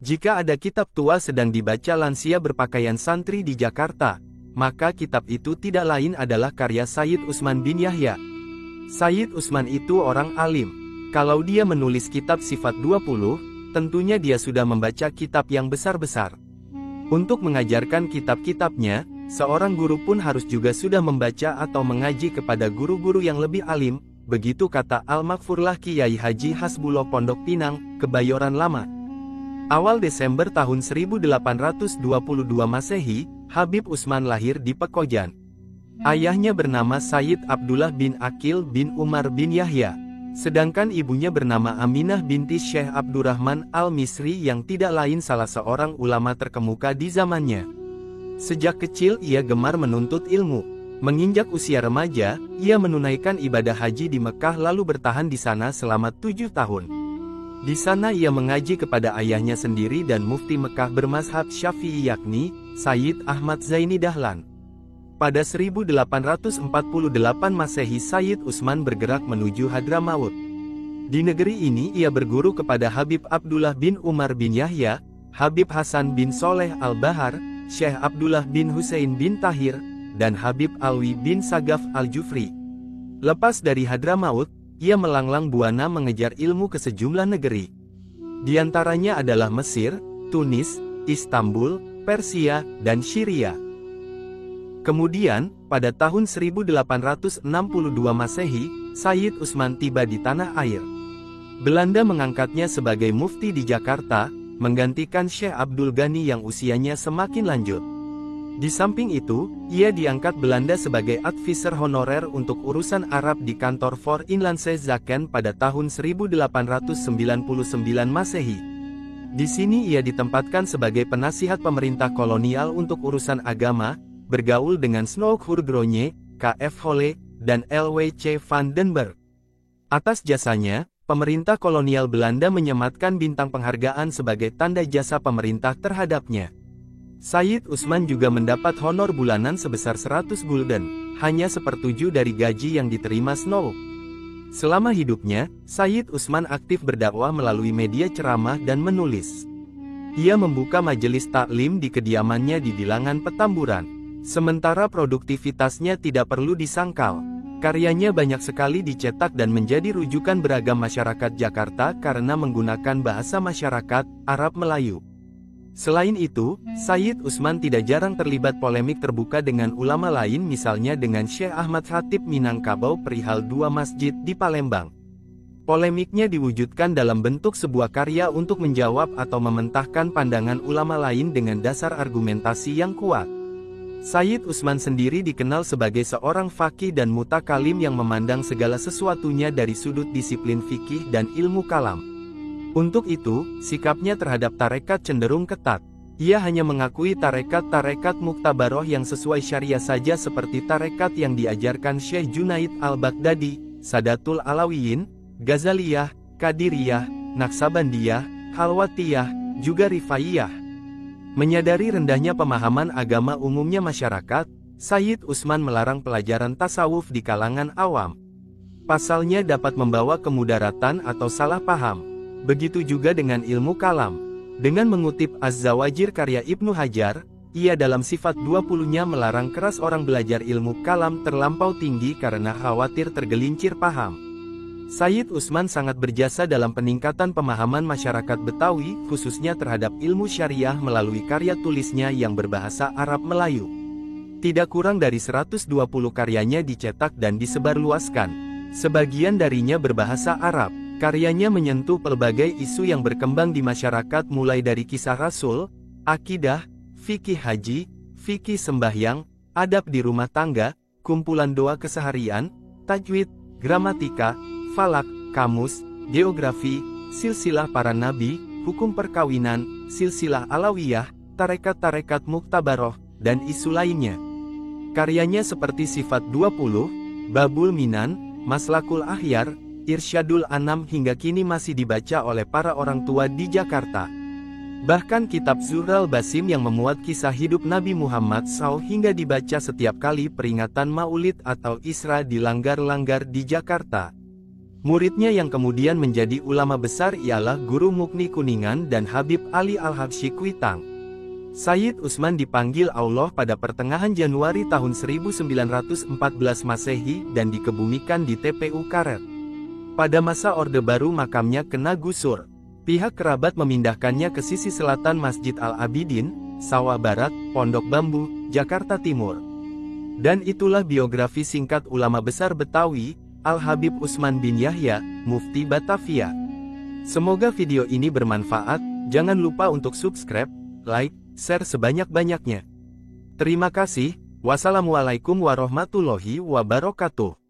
Jika ada kitab tua sedang dibaca lansia berpakaian santri di Jakarta, maka kitab itu tidak lain adalah karya Sayyid Utsman bin Yahya. Sayyid Utsman itu orang alim. Kalau dia menulis kitab Sifat 20, tentunya dia sudah membaca kitab yang besar-besar. Untuk mengajarkan kitab-kitabnya, seorang guru pun harus juga sudah membaca atau mengaji kepada guru-guru yang lebih alim, begitu kata Al-Maghfurlah Kiai Haji Hasbullah Pondok Pinang, Kebayoran Lama. Awal Desember tahun 1822 Masehi, Habib Utsman lahir di Pekojan. Ayahnya bernama Sayyid Abdullah bin Aqil bin Umar bin Yahya, sedangkan ibunya bernama Aminah binti Syekh Abdurrahman Al-Misri yang tidak lain salah seorang ulama terkemuka di zamannya. Sejak kecil ia gemar menuntut ilmu. Menginjak usia remaja, ia menunaikan ibadah haji di Mekah lalu bertahan di sana selama 7 tahun. Di sana ia mengaji kepada ayahnya sendiri dan mufti Mekah bermazhab Syafi'i yakni Sayyid Ahmad Zaini Dahlan. Pada 1848 Masehi Sayyid Utsman bergerak menuju Hadramaut. Di negeri ini ia berguru kepada Habib Abdullah bin Umar bin Yahya, Habib Hasan bin Soleh Al-Bahar, Syekh Abdullah bin Husain bin Tahir, dan Habib Alwi bin Sagaf Al-Jufri. Lepas dari Hadramaut, ia melanglang buana mengejar ilmu ke sejumlah negeri. Di antaranya adalah Mesir, Tunis, Istanbul, Persia, dan Syria. Kemudian, pada tahun 1862 Masehi, Sayyid Utsman tiba di tanah air. Belanda mengangkatnya sebagai mufti di Jakarta, menggantikan Syekh Abdul Ghani yang usianya semakin lanjut. Di samping itu, ia diangkat Belanda sebagai advisor honorer untuk urusan Arab di kantor For Inlandse Zaken pada tahun 1899 Masehi. Di sini ia ditempatkan sebagai penasihat pemerintah kolonial untuk urusan agama, bergaul dengan Snouck Gronye, K.F. Holle, dan L.W.C. van den Berg. Atas jasanya, pemerintah kolonial Belanda menyematkan bintang penghargaan sebagai tanda jasa pemerintah terhadapnya. Sayyid Utsman juga mendapat honor bulanan sebesar 100 gulden, hanya sepertujuh dari gaji yang diterima Snouck. Selama hidupnya, Sayyid Utsman aktif berdakwah melalui media ceramah dan menulis. Ia membuka majelis taklim di kediamannya di Bilangan Petamburan. Sementara produktivitasnya tidak perlu disangkal. Karyanya banyak sekali dicetak dan menjadi rujukan beragam masyarakat Jakarta karena menggunakan bahasa masyarakat Arab Melayu. Selain itu, Sayyid Utsman tidak jarang terlibat polemik terbuka dengan ulama lain misalnya dengan Syekh Ahmad Khatib Minangkabau perihal 2 masjid di Palembang. Polemiknya diwujudkan dalam bentuk sebuah karya untuk menjawab atau mementahkan pandangan ulama lain dengan dasar argumentasi yang kuat. Sayyid Utsman sendiri dikenal sebagai seorang faqih dan mutakalim yang memandang segala sesuatunya dari sudut disiplin fikih dan ilmu kalam. Untuk itu, sikapnya terhadap tarekat cenderung ketat. Ia hanya mengakui tarekat-tarekat muktabaroh yang sesuai syariah saja seperti tarekat yang diajarkan Syekh Junaid Al-Baghdadi, Sadatul Alawiyin, Ghazaliyah, Qadiriyah, Naksabandiyah, Halwatiyah, juga Rifaiyah. Menyadari rendahnya pemahaman agama umumnya masyarakat, Sayyid Utsman melarang pelajaran tasawuf di kalangan awam. Pasalnya dapat membawa kemudaratan atau salah paham. Begitu juga dengan ilmu kalam. Dengan mengutip Az-Zawajir karya Ibnu Hajar, ia dalam Sifat 20-nya melarang keras orang belajar ilmu kalam terlampau tinggi karena khawatir tergelincir paham. Sayyid Utsman sangat berjasa dalam peningkatan pemahaman masyarakat Betawi, khususnya terhadap ilmu syariah melalui karya tulisnya yang berbahasa Arab Melayu. Tidak kurang dari 120 karyanya dicetak dan disebarluaskan. Sebagian darinya berbahasa Arab. Karyanya menyentuh pelbagai isu yang berkembang di masyarakat mulai dari kisah Rasul, akidah, fikih haji, fikih sembahyang, adab di rumah tangga, kumpulan doa keseharian, tajwid, gramatika, falak, kamus, geografi, silsilah para nabi, hukum perkawinan, silsilah alawiyah, tarekat-tarekat muktabaroh, dan isu lainnya. Karyanya seperti Sifat 20, Babul Minan, Maslakul Akhyar, Irsyadul Anam hingga kini masih dibaca oleh para orang tua di Jakarta. Bahkan kitab Zuhral Basim yang memuat kisah hidup Nabi Muhammad SAW hingga dibaca setiap kali peringatan Maulid atau Isra di langgar-langgar di Jakarta. Muridnya yang kemudian menjadi ulama besar ialah Guru Mukni Kuningan dan Habib Ali Al-Habsyi Kuitang. Sayyid Utsman dipanggil Allah pada pertengahan Januari tahun 1914 Masehi dan dikebumikan di TPU Karet. Pada masa Orde Baru makamnya kena gusur. Pihak kerabat memindahkannya ke sisi selatan Masjid Al-Abidin, Sawah Barat, Pondok Bambu, Jakarta Timur. Dan itulah biografi singkat ulama besar Betawi, Al-Habib Utsman bin Yahya, Mufti Batavia. Semoga video ini bermanfaat, jangan lupa untuk subscribe, like, share sebanyak-banyaknya. Terima kasih, wassalamualaikum warahmatullahi wabarakatuh.